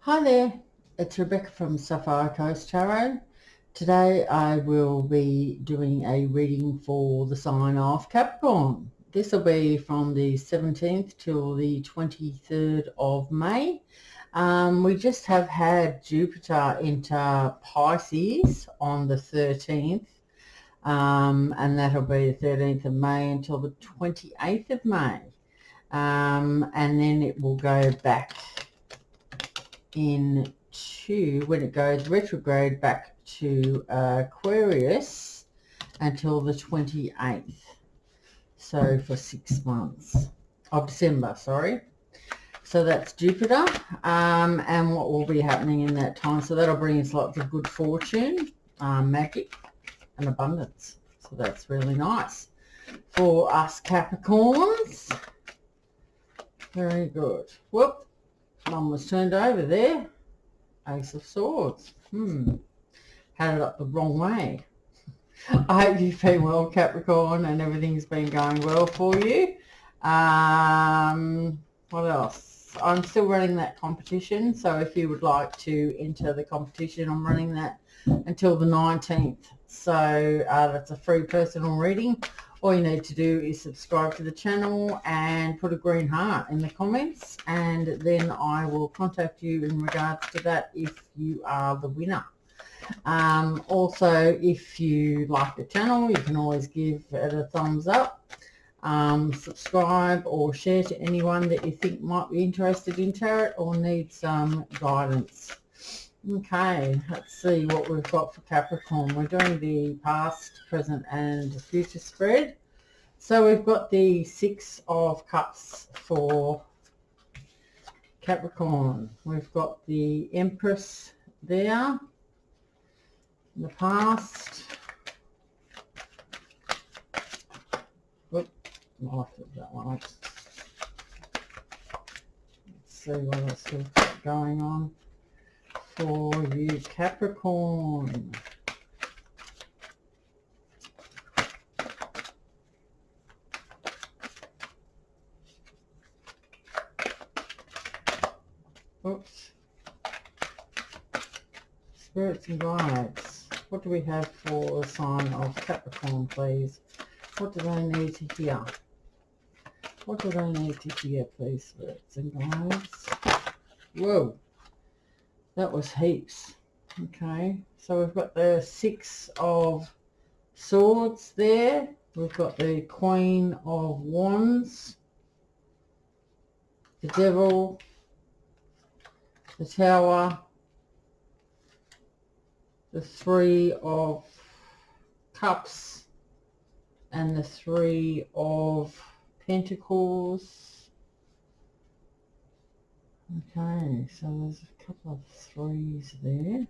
Hi there, it's Rebecca from Sapphire Coast Tarot. Today I will be doing a reading for the sign of Capricorn. This will be from the 17th till the 23rd of May. We just have had Jupiter enter Pisces on the 13th, and that'll be the 13th of May until the 28th of May. And then it will go back into, when it goes retrograde, back to Aquarius until the 28th. So for 6 months of December, sorry. So that's Jupiter, and what will be happening in that time. So that'll bring us lots of good fortune, magic and abundance. So that's really nice for us Capricorns. Very good. Whoop. One was turned over there. Ace of Swords. Had it up the wrong way. I hope you've been well, Capricorn, and everything's been going well for you. What else? I'm still running that competition, so if you would like to enter the competition, I'm running that until the 19th. So that's a free personal reading. All you need to do is subscribe to the channel and put a green heart in the comments, and then I will contact you in regards to that if you are the winner. Also, if you like the channel, you can always give it a thumbs up, subscribe or share to anyone that you think might be interested in tarot or needs some guidance. Okay, let's see what we've got for Capricorn. We're doing the past, present and future spread. So we've got the Six of Cups for Capricorn. We've got the Empress there in the past. Oop, I left that one. Let's see what else we've got going on for you Capricorn. Oops. Spirits and guides. What do we have for the sign of Capricorn, please? What do they need to hear? What do they need to hear, please, spirits and guides? Whoa. That was heaps. Okay, so we've got the Six of Swords there. We've got the Queen of Wands, the Devil, the Tower, the Three of Cups, and the Three of Pentacles. Okay, so there's a couple of threes there.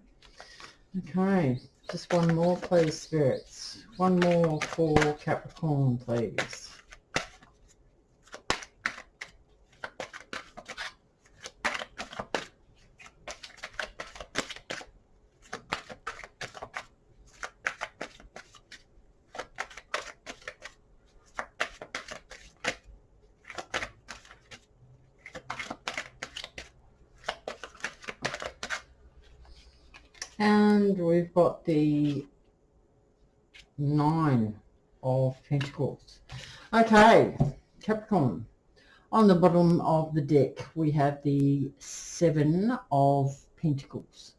Okay, just one more, please, spirits. One more for Capricorn, please. And we've got the Nine of Pentacles. Okay, Capricorn. On the bottom of the deck, we have the Seven of Pentacles.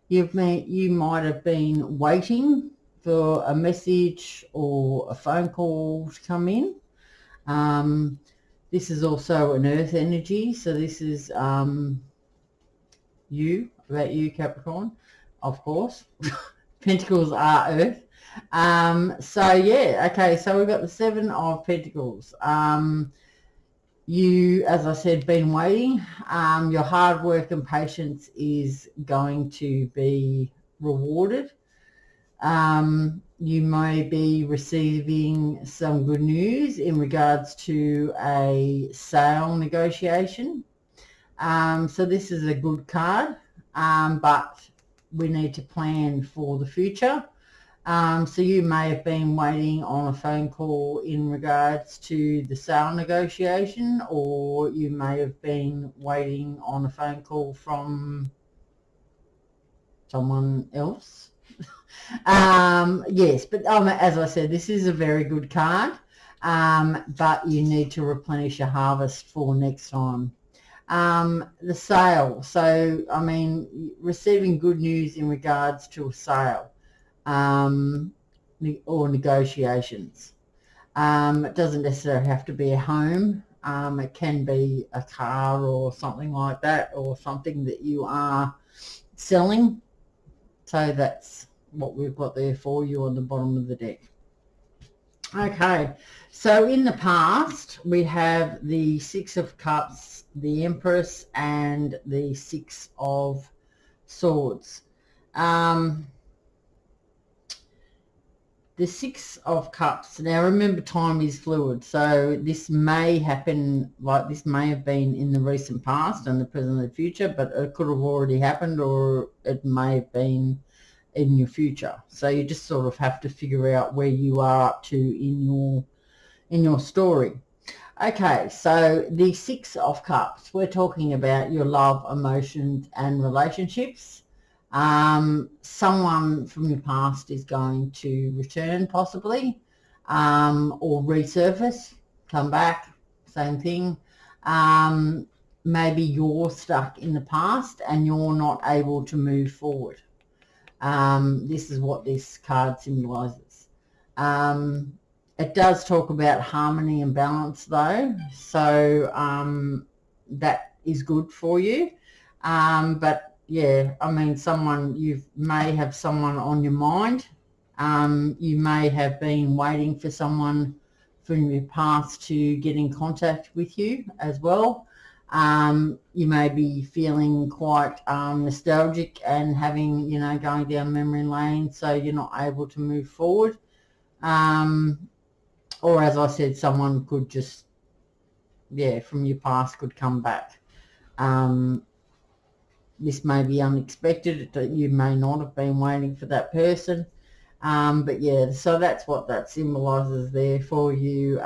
You might have been waiting for a message or a phone call to come in. This is also an earth energy, so this is about you, Capricorn. Of course, Pentacles are earth. So yeah, okay, so we've got the Seven of Pentacles. You, as I said, been waiting. Your hard work and patience is going to be rewarded. You may be receiving some good news in regards to a sale negotiation. So this is a good card, but we need to plan for the future. So you may have been waiting on a phone call in regards to the sale negotiation, or you may have been waiting on a phone call from someone else. Yes, but as I said, this is a very good card, but you need to replenish your harvest for next time. The sale. So, I mean, receiving good news in regards to a sale or negotiations. It doesn't necessarily have to be a home. It can be a car or something like that, or something that you are selling. So that's what we've got there for you on the bottom of the deck. Okay, so in the past we have the Six of Cups, the Empress, and the Six of Swords. The Six of Cups. Now remember, time is fluid, so this may happen, like this may have been in the recent past and the present and the future, but it could have already happened, or it may have been in your future. So you just sort of have to figure out where you are up to in your story. Okay, so the Six of Cups, we're talking about your love, emotions, and relationships. Someone from your past is going to return possibly, or resurface, come back, same thing. Maybe you're stuck in the past and you're not able to move forward. This is what this card symbolizes. It does talk about harmony and balance though, so that is good for you. But yeah, I mean, you may have someone on your mind. You may have been waiting for someone from your past to get in contact with you as well. You may be feeling quite nostalgic and having, going down memory lane, so you're not able to move forward. Or as I said, someone could just, from your past could come back. This may be unexpected. You may not have been waiting for that person. But yeah, so that's what that symbolizes there for you.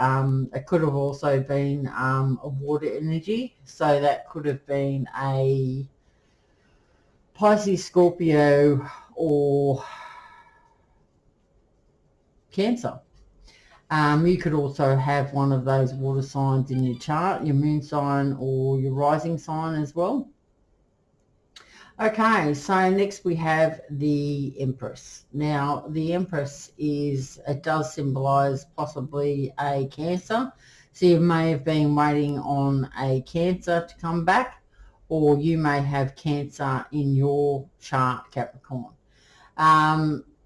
It could have also been a water energy. So that could have been a Pisces, Scorpio, or Cancer. You could also have one of those water signs in your chart, your moon sign or your rising sign as well. Okay, so next we have the Empress. Now, the Empress it does symbolize possibly a Cancer. So you may have been waiting on a Cancer to come back, or you may have Cancer in your chart, Capricorn.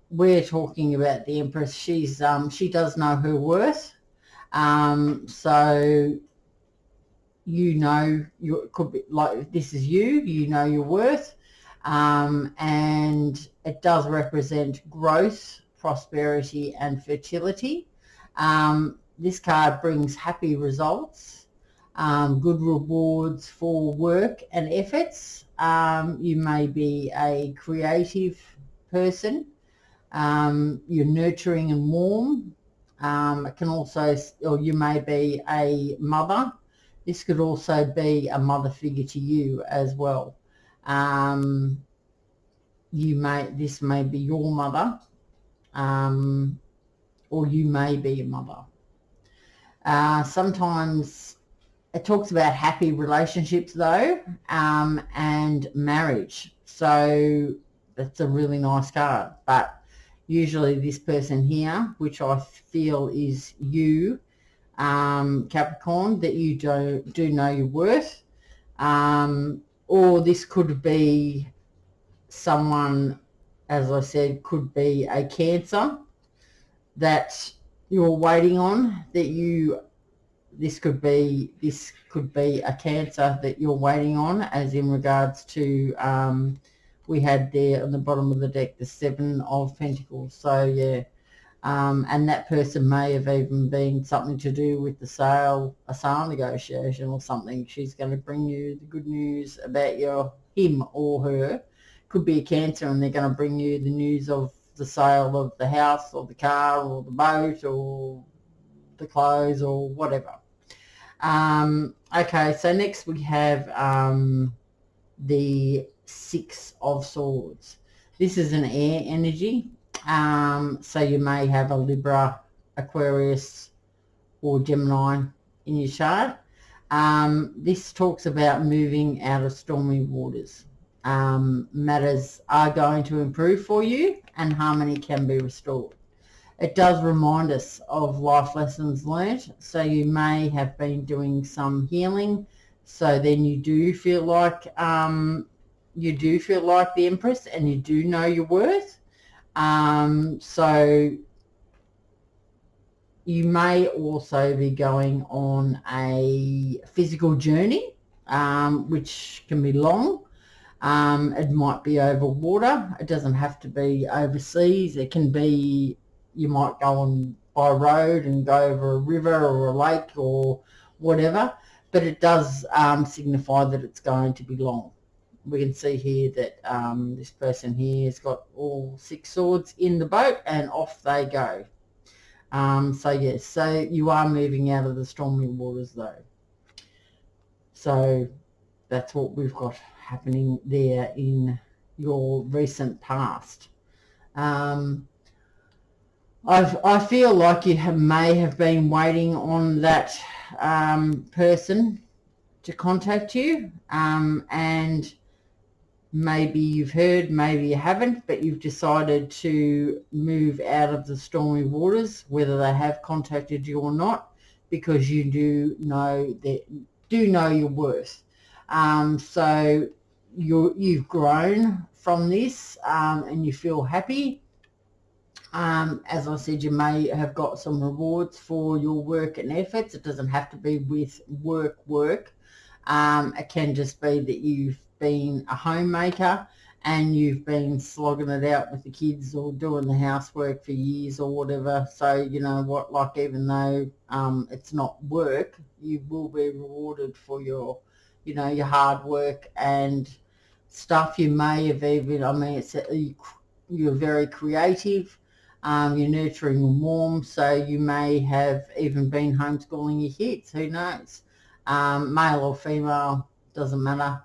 We're talking about the Empress. She does know her worth. So it could be like, if this is you know your worth. And it does represent growth, prosperity, and fertility. This card brings happy results, good rewards for work and efforts. You may be a creative person. You're nurturing and warm. It can also, or you may be a mother. This could also be a mother figure to you as well. This may be your mother, or you may be a mother. Sometimes it talks about happy relationships though, and marriage. So that's a really nice card. But usually this person here, which I feel is you, Capricorn, that you do know your worth. Or this could be someone, as I said, could be a Cancer that you're waiting on, this could be a Cancer that you're waiting on, as in regards to, we had there on the bottom of the deck the Seven of Pentacles. So yeah, and that person may have even been something to do with a sale negotiation or something. She's going to bring you the good news about him or her. Could be a Cancer, and they're going to bring you the news of the sale of the house or the car or the boat or the clothes or whatever. Okay, so next we have the Six of Swords. This is an air energy. So you may have a Libra, Aquarius, or Gemini in your chart. This talks about moving out of stormy waters. Matters are going to improve for you and harmony can be restored. It does remind us of life lessons learnt, so you may have been doing some healing, so then you do feel like the Empress and you do know your worth. So you may also be going on a physical journey, which can be long. It might be over water. It doesn't have to be overseas. It can be, you might go on by road and go over a river or a lake or whatever, but it does signify that it's going to be long. We can see here that this person here has got all 6 swords in the boat and off they go. So yes, so you are moving out of the stormy waters though. So that's what we've got happening there in your recent past. I feel like you may have been waiting on that person to contact you, and maybe you've heard, maybe you haven't, but you've decided to move out of the stormy waters, whether they have contacted you or not, because you do know your worth. So you've grown from this, and you feel happy. As I said, you may have got some rewards for your work and efforts. It doesn't have to be with work. It can just be that you've been a homemaker and you've been slogging it out with the kids or doing the housework for years or whatever. So you know what, like even though it's not work, you will be rewarded for your hard work and stuff. You may have even, you're very creative. You're nurturing and warm, so you may have even been homeschooling your kids. Who knows? Male or female, doesn't matter.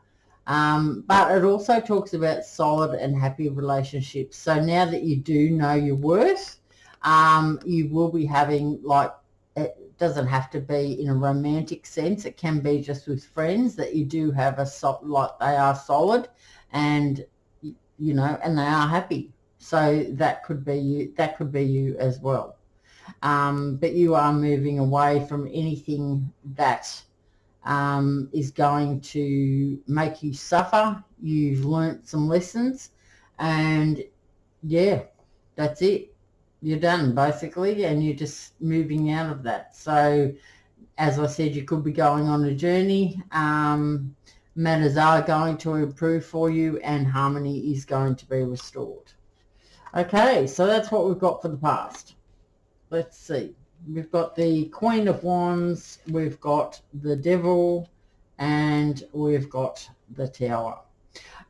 But it also talks about solid and happy relationships. So now that you do know your worth, you will be having, like, it doesn't have to be in a romantic sense. It can be just with friends that you do have they are solid and, and they are happy. So that could be you. That could be you as well. But you are moving away from anything that is going to make you suffer. You've learnt some lessons, and yeah, that's it. You're done basically, and you're just moving out of that. So, as I said, you could be going on a journey. Matters are going to improve for you, and harmony is going to be restored. Okay, so that's what we've got for the past. Let's see. We've got the Queen of Wands, we've got the Devil, and we've got the Tower.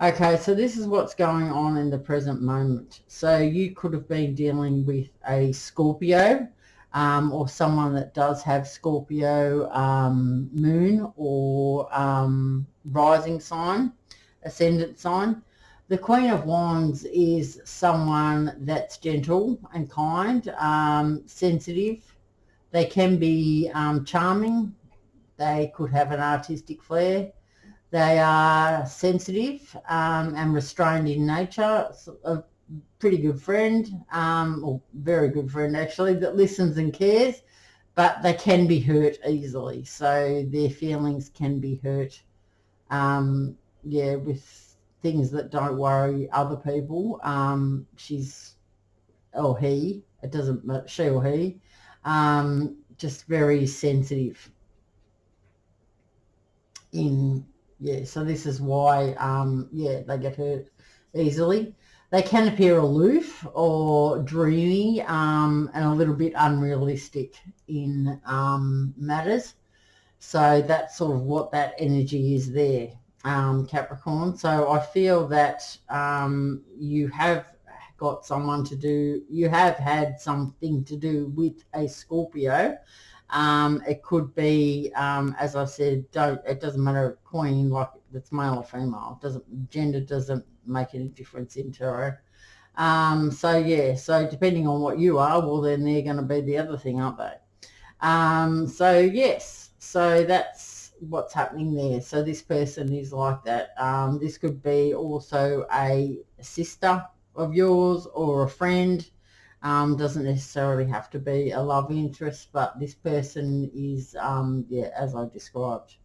Okay, so this is what's going on in the present moment. So you could have been dealing with a Scorpio, or someone that does have Scorpio moon or rising sign, ascendant sign. The Queen of Wands is someone that's gentle and kind, sensitive. They can be charming. They could have an artistic flair. They are sensitive and restrained in nature. A pretty good friend, or very good friend actually, that listens and cares, but they can be hurt easily. So their feelings can be hurt, with things that don't worry other people. She's, or he, it doesn't matter, she or he, just very sensitive so this is why they get hurt easily. They can appear aloof or dreamy, and a little bit unrealistic in matters. So that's sort of what that energy is there, Capricorn. So I feel that you have got someone to do, you have had something to do with a Scorpio. It could be, as I said, it doesn't matter, Queen, like it's male or female. Gender doesn't make any difference in tarot. So yeah, so depending on what you are, well then they're going to be the other thing, aren't they? So yes, so that's what's happening there. So this person is like that. This could be also a sister of yours or a friend. Doesn't necessarily have to be a love interest, but this person is, yeah, as I described.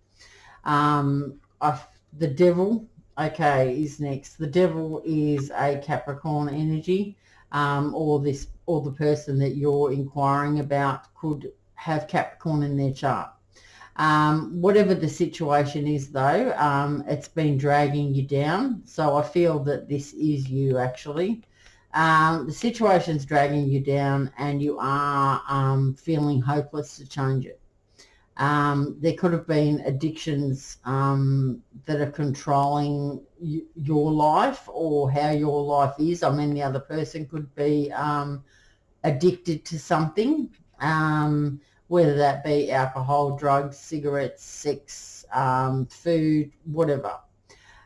The devil, okay, is next. The devil is a Capricorn energy, or the person that you're inquiring about could have Capricorn in their chart. Whatever the situation is though, it's been dragging you down. So I feel that this is you actually. The situation's dragging you down and you are feeling hopeless to change it. There could have been addictions that are controlling your life or how your life is. I mean, the other person could be addicted to something, whether that be alcohol, drugs, cigarettes, sex, food, whatever.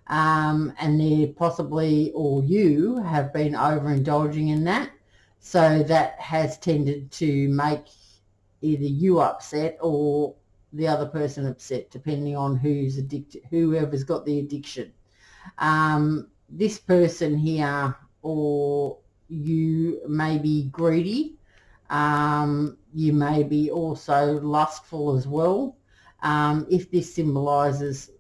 And they possibly, or you have been overindulging in that. So that has tended to make either you upset or the other person upset, depending on who's addicted, whoever's got the addiction. This person here, or you may be greedy. You may be also lustful as well. If this symbolizes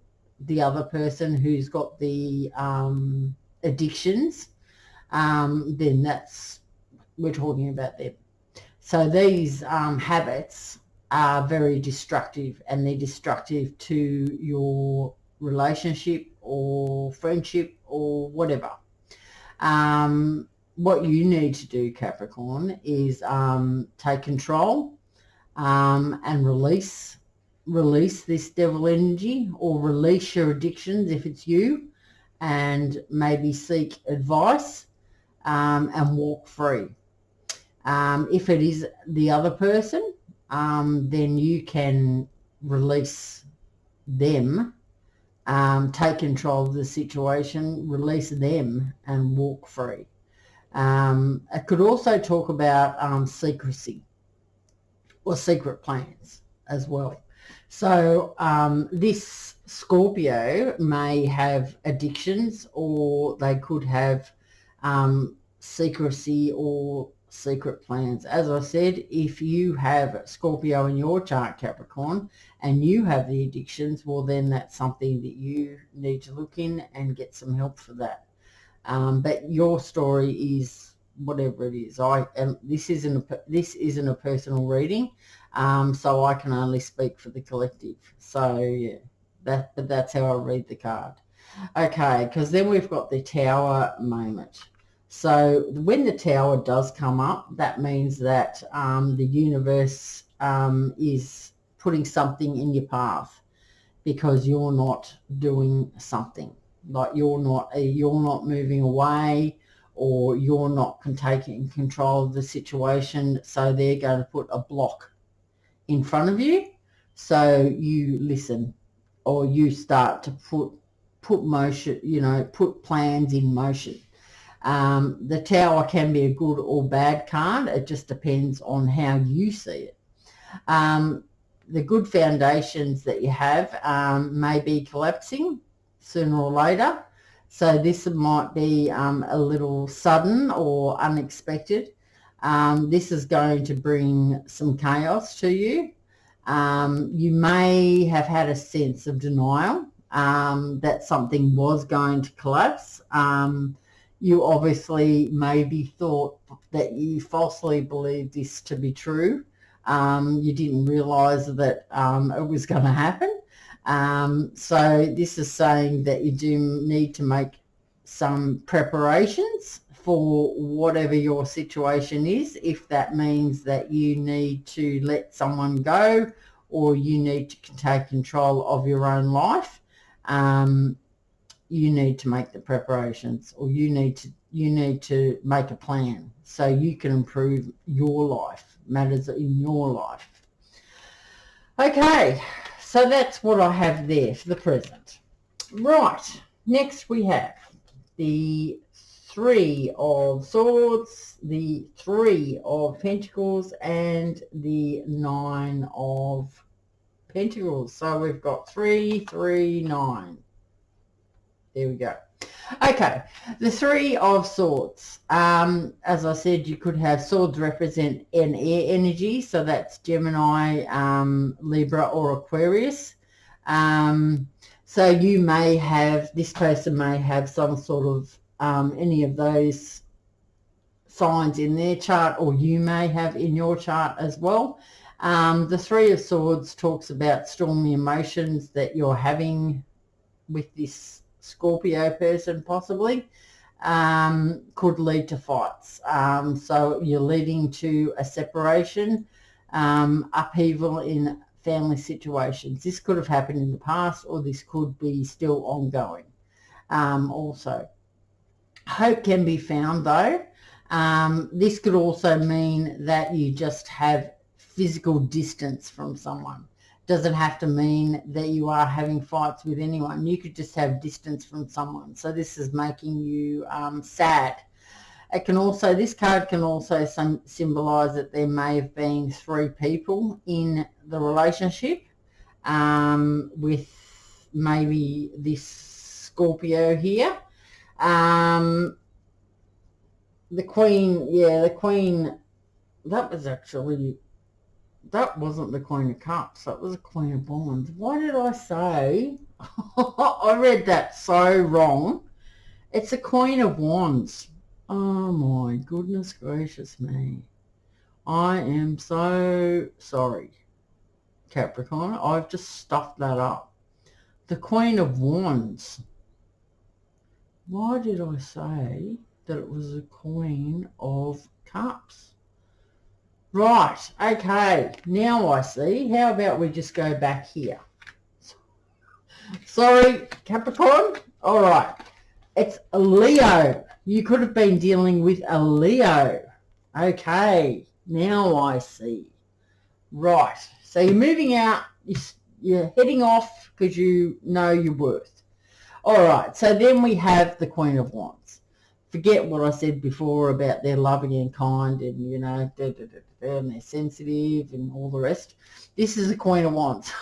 the other person who's got the addictions, then we're talking about them. So these habits are very destructive, and they're destructive to your relationship or friendship or whatever. What you need to do, Capricorn, is take control and release this devil energy, or release your addictions if it's you, and maybe seek advice and walk free. If it is the other person, then you can release them, take control of the situation, release them and walk free. It could also talk about secrecy or secret plans as well. So this Scorpio may have addictions, or they could have secrecy or secret plans. As I said, if you have Scorpio in your chart, Capricorn, and you have the addictions, well then that's something that you need to look in and get some help for that. But your story is whatever it is. This isn't a personal reading, so I can only speak for the collective. So yeah, that's how I read the card. Okay, because then we've got the Tower moment. So when the Tower does come up, that means that the universe is putting something in your path because you're not doing something. Like you're not moving away, or you're not taking control of the situation. So they're going to put a block in front of you. So you listen, or you start to put motion, put plans in motion. The Tower can be a good or bad card. It just depends on how you see it. The good foundations that you have may be collapsing sooner or later. So this might be a little sudden or unexpected. This is going to bring some chaos to you. You may have had a sense of denial that something was going to collapse. You obviously maybe thought that you falsely believed this to be true. You didn't realize that it was going to happen. So this is saying that you do need to make some preparations for whatever your situation is. If that means that you need to let someone go, or you need to take control of your own life, you need to make the preparations, or you need to make a plan so you can improve your life, matters in your life. Okay, so that's what I have there for the present. Right, next we have the Three of Swords, the Three of Pentacles, and the Nine of Pentacles. So we've got 3, 3, 9. There we go. Okay, the Three of Swords. As I said, you could have swords represent an air energy, so that's Gemini, Libra, or Aquarius. So you may have, this person may have some sort of any of those signs in their chart, or you may have in your chart as well. The Three of Swords talks about stormy emotions that you're having with this Scorpio person, possibly, could lead to fights. So you're leading to a separation, upheaval in family situations. This could have happened in the past, or this could be still ongoing. Also, hope can be found though. This could also mean that you just have physical distance from someone. Doesn't have to mean that you are having fights with anyone. You could just have distance from someone. So this is making you sad. It can also, this card can also symbolize that there may have been 3 people in the relationship, with maybe this Scorpio here. The Queen, yeah, the Queen, that was actually, that wasn't the Queen of Cups. That was the Queen of Wands. Why did I say? I read that so wrong. It's a Queen of Wands. Oh my goodness gracious me. I am so sorry, Capricorn. I've just stuffed that up. The Queen of Wands. Why did I say that it was the Queen of Cups? Right, okay, now I see. How about we just go back here? Sorry, Capricorn. All right, it's a Leo. You could have been dealing with a Leo. Okay, now I see. Right, so you're moving out. You're heading off because you know your worth. All right, so then we have the Queen of Wands. Forget what I said before about they're loving and kind and, you know, and they're sensitive and all the rest. This is the Queen of Wands.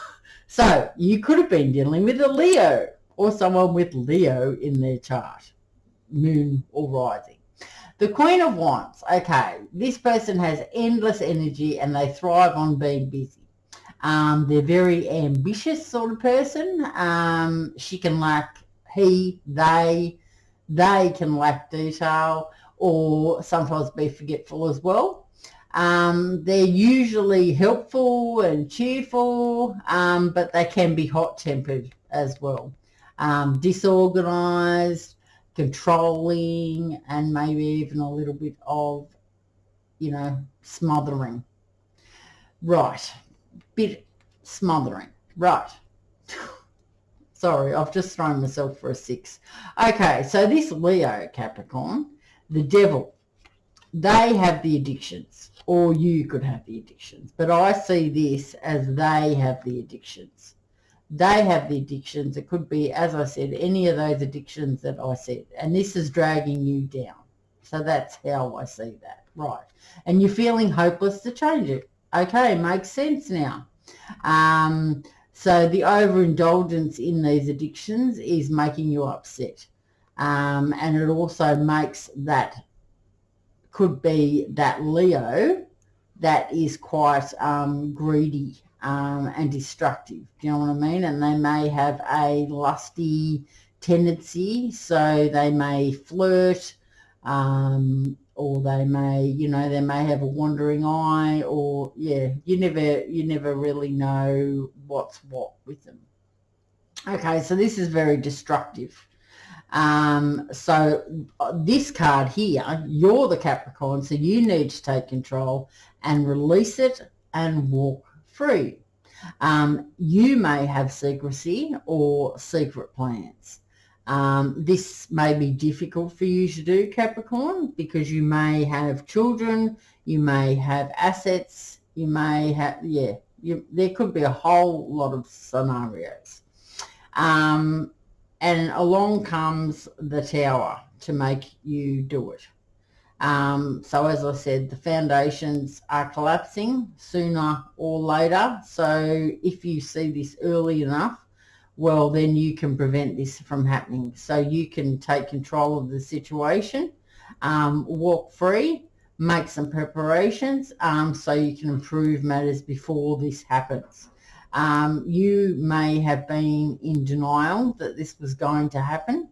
So you could have been dealing with a Leo, or someone with Leo in their chart, moon or rising. The Queen of Wands, okay, this person has endless energy and they thrive on being busy. They're very ambitious sort of person. She can lack, they can lack detail, or sometimes be forgetful as well. They're usually helpful and cheerful, but they can be hot-tempered as well. Disorganized, controlling, and maybe even a little bit of, you know, smothering. Right. Bit smothering. Right. Sorry, I've just thrown myself for a 6. Okay, so this Leo, Capricorn, the devil, they have the addictions, or you could have the addictions. But I see this as they have the addictions. They have the addictions. It could be, as I said, any of those addictions that I said. And this is dragging you down. So that's how I see that. Right. And you're feeling hopeless to change it. Okay, makes sense now. So the overindulgence in these addictions is making you upset. And it also makes that, could be that Leo that is quite greedy and destructive. Do you know what I mean? And they may have a lusty tendency, so they may flirt, or they may, you know, they may have a wandering eye, or yeah, you never really know what's what with them. Okay, so this is very destructive. So this card here, you're the Capricorn, so you need to take control and release it and walk free. You may have secrecy or secret plans. This may be difficult for you to do, Capricorn, because you may have children, you may have assets, you may have, there could be a whole lot of scenarios. And along comes the Tower to make you do it. So as I said, the foundations are collapsing sooner or later. So if you see this early enough, well, then you can prevent this from happening. So you can take control of the situation, walk free, make some preparations, so you can improve matters before this happens. You may have been in denial that this was going to happen.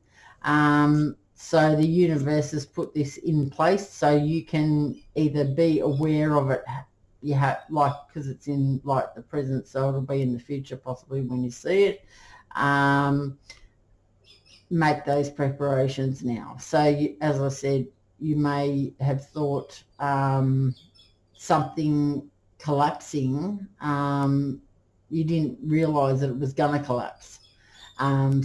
So the universe has put this in place so you can either be aware of it, you have, like, because it's in like the present, so it'll be in the future possibly when you see it. Make those preparations now. So you, as I said, you may have thought something collapsing, you didn't realize that it was going to collapse.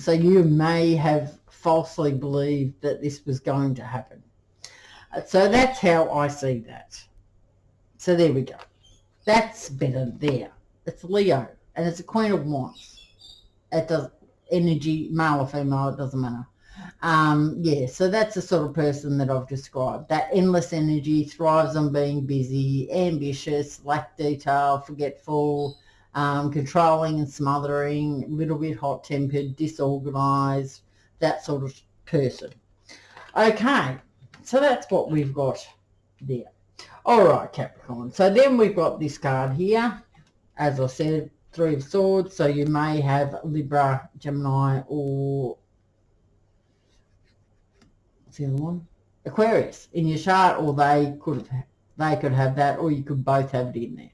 So you may have falsely believed that this was going to happen. So that's how I see that. So there we go. That's better there. It's Leo, and it's a Queen of Wands. It does energy, male or female, it doesn't matter. So that's the sort of person that I've described. That endless energy, thrives on being busy, ambitious, lack detail, forgetful, controlling and smothering, a little bit hot-tempered, disorganized, that sort of person. Okay, so that's what we've got there. All right, Capricorn. So then we've got this card here. As I said, Three of Swords. So you may have Libra, Gemini, or what's the other one? Aquarius in your chart, or they could have that, or you could both have it in there.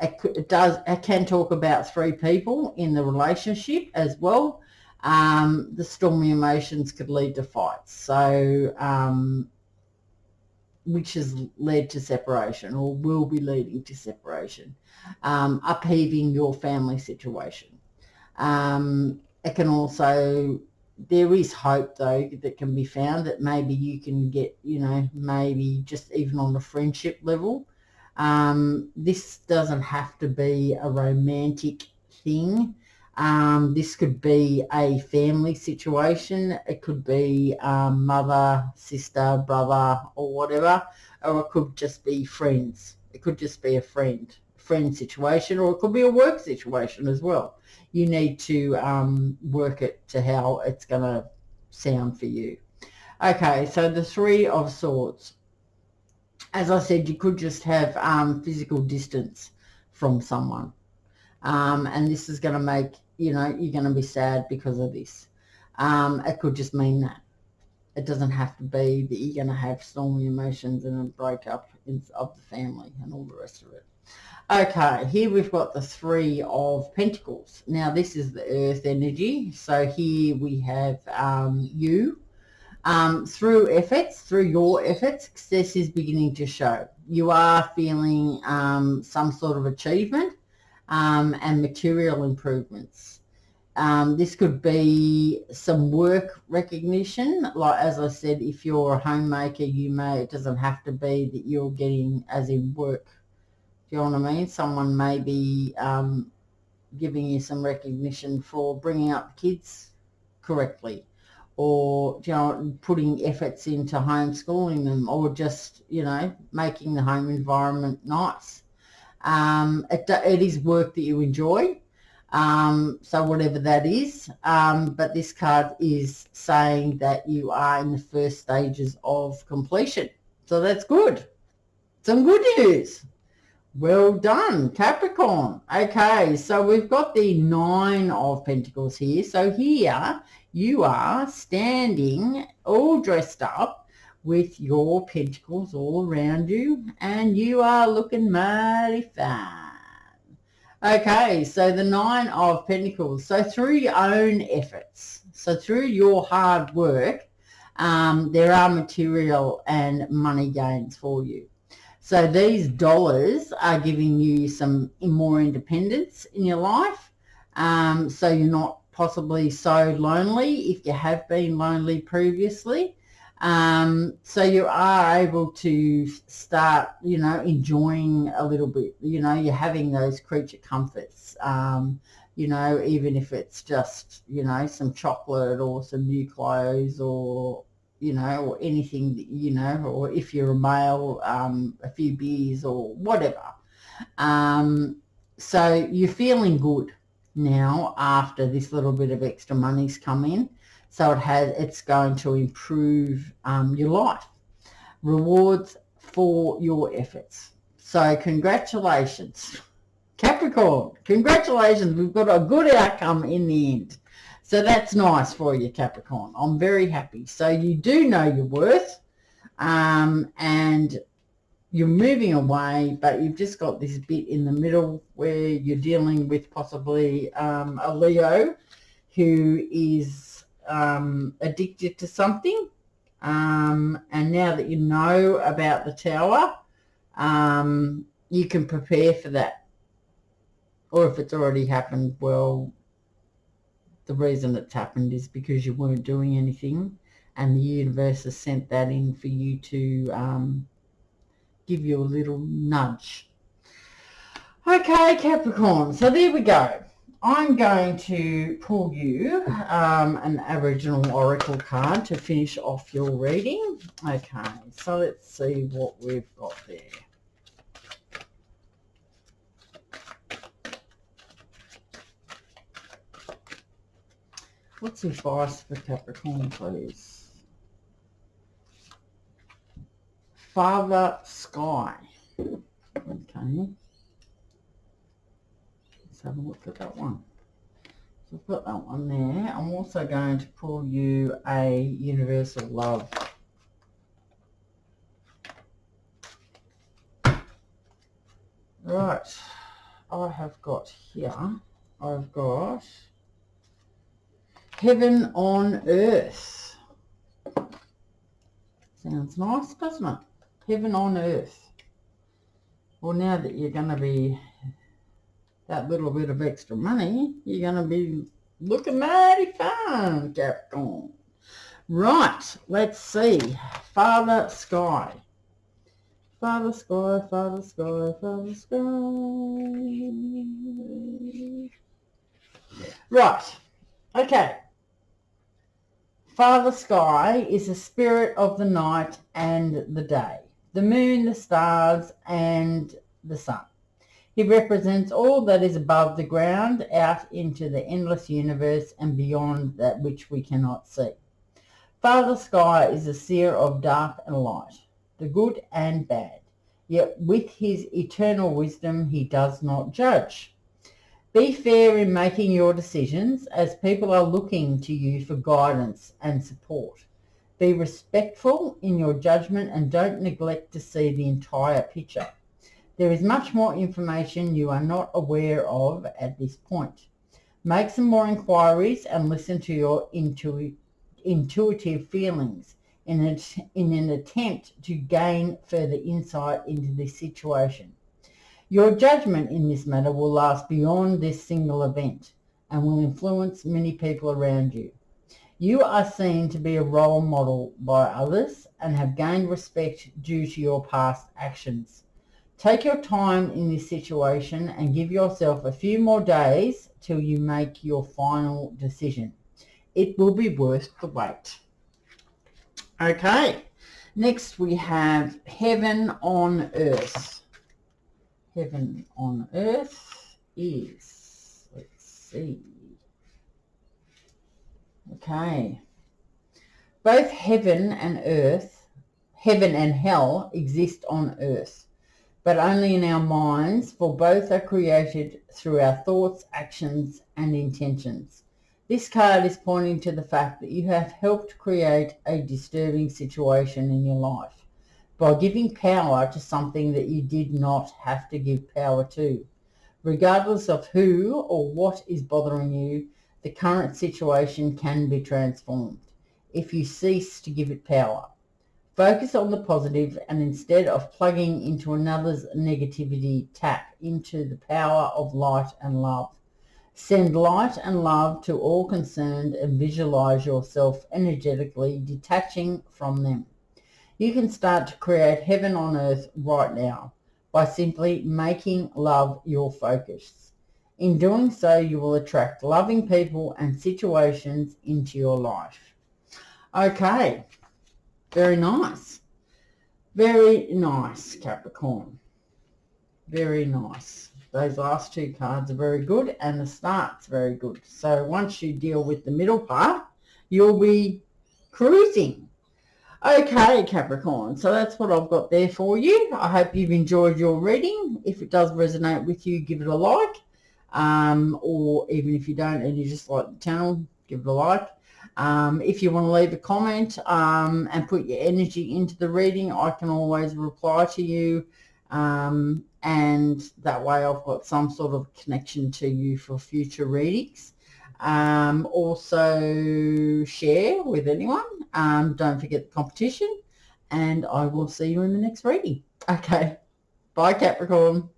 It can talk about three people in the relationship as well. The stormy emotions could lead to fights, so which has led to separation or will be leading to separation, upheaving your family situation. It can also, there is hope though that can be found that maybe you can get, maybe just even on the friendship level. This doesn't have to be a romantic thing. This could be a family situation. It could be mother, sister, brother, or whatever, or it could just be friends. It could just be a friend situation, or it could be a work situation as well. You need to work it to how it's going to sound for you. Okay, so the Three of Swords. As I said, you could just have physical distance from someone. And this is going to make, you're going to be sad because of this. It could just mean that. It doesn't have to be that you're going to have stormy emotions and a breakup of the family and all the rest of it. Okay, here we've got the Three of Pentacles. Now, this is the earth energy. So here we have you. Through your efforts, success is beginning to show. You are feeling some sort of achievement and material improvements. This could be some work recognition. Like, as I said, if you're a homemaker, it doesn't have to be that you're getting as in work. Do you know what I mean? Someone may be giving you some recognition for bringing up the kids correctly, or putting efforts into homeschooling them, or just making the home environment nice. It is work that you enjoy, so whatever that is, but this card is saying that you are in the first stages of completion, so that's good. Some good news. Well done, Capricorn. Okay, so we've got the Nine of Pentacles here. So here you are standing all dressed up with your pentacles all around you, and you are looking mighty fine. Okay, so the Nine of Pentacles. So through your own efforts, so through your hard work, there are material and money gains for you. So these dollars are giving you some more independence in your life. So you're not possibly so lonely if you have been lonely previously. So you are able to start, you know, enjoying a little bit. You know, you're having those creature comforts, you know, even if it's just, you know, some chocolate or some new clothes or, you know, or anything, that, you know, or if you're a male, a few beers or whatever. So you're feeling good now after this little bit of extra money's come in. So it's going to improve your life. Rewards for your efforts. So congratulations, Capricorn. Congratulations. We've got a good outcome in the end. So that's nice for you, Capricorn. I'm very happy. So you do know your worth, and you're moving away, but you've just got this bit in the middle where you're dealing with possibly a Leo who is addicted to something. And now that you know about the Tower, you can prepare for that. Or if it's already happened, well, the reason it's happened is because you weren't doing anything, and the universe has sent that in for you to give you a little nudge. Okay, Capricorn, so there we go. I'm going to pull you an Aboriginal Oracle card to finish off your reading. Okay, so let's see what we've got there. What's advice for Capricorn, please? Father Sky. Okay. Let's have a look at that one. So I've got that one there. I'm also going to pull you a Universal Love. Right. I have got here, I've got Heaven on Earth. Sounds nice, doesn't it? Heaven on Earth. Well, now that you're going to be that little bit of extra money, you're going to be looking mighty fine, Capricorn. Right, let's see. Father Sky. Father Sky, Father Sky, Father Sky. Right, okay. Father Sky is the spirit of the night and the day, the moon, the stars, and the sun. He represents all that is above the ground, out into the endless universe and beyond that which we cannot see. Father Sky is a seer of dark and light, the good and bad. Yet with his eternal wisdom he does not judge. Be fair in making your decisions, as people are looking to you for guidance and support. Be respectful in your judgment and don't neglect to see the entire picture. There is much more information you are not aware of at this point. Make some more inquiries and listen to your intuitive feelings in an attempt to gain further insight into this situation. Your judgment in this matter will last beyond this single event and will influence many people around you. You are seen to be a role model by others and have gained respect due to your past actions. Take your time in this situation and give yourself a few more days till you make your final decision. It will be worth the wait. Okay, next we have Heaven on Earth. Heaven on Earth is, let's see. Okay. Both heaven and earth, heaven and hell exist on earth, but only in our minds, for both are created through our thoughts, actions, and intentions. This card is pointing to the fact that you have helped create a disturbing situation in your life by giving power to something that you did not have to give power to. Regardless of who or what is bothering you, the current situation can be transformed if you cease to give it power. Focus on the positive, and instead of plugging into another's negativity, tap into the power of light and love. Send light and love to all concerned and visualize yourself energetically detaching from them. You can start to create heaven on earth right now by simply making love your focus. In doing so, you will attract loving people and situations into your life. Okay, very nice. Very nice, Capricorn. Very nice. Those last two cards are very good and the start's very good. So once you deal with the middle part, you'll be cruising. Okay, Capricorn, so that's what I've got there for you. I hope you've enjoyed your reading. If it does resonate with you, give it a like. Or even if you don't and you just like the channel, give it a like. If you want to leave a comment and put your energy into the reading, I can always reply to you. And that way I've got some sort of connection to you for future readings. Also share with anyone. Don't forget the competition, and I will see you in the next reading. Okay, bye Capricorn.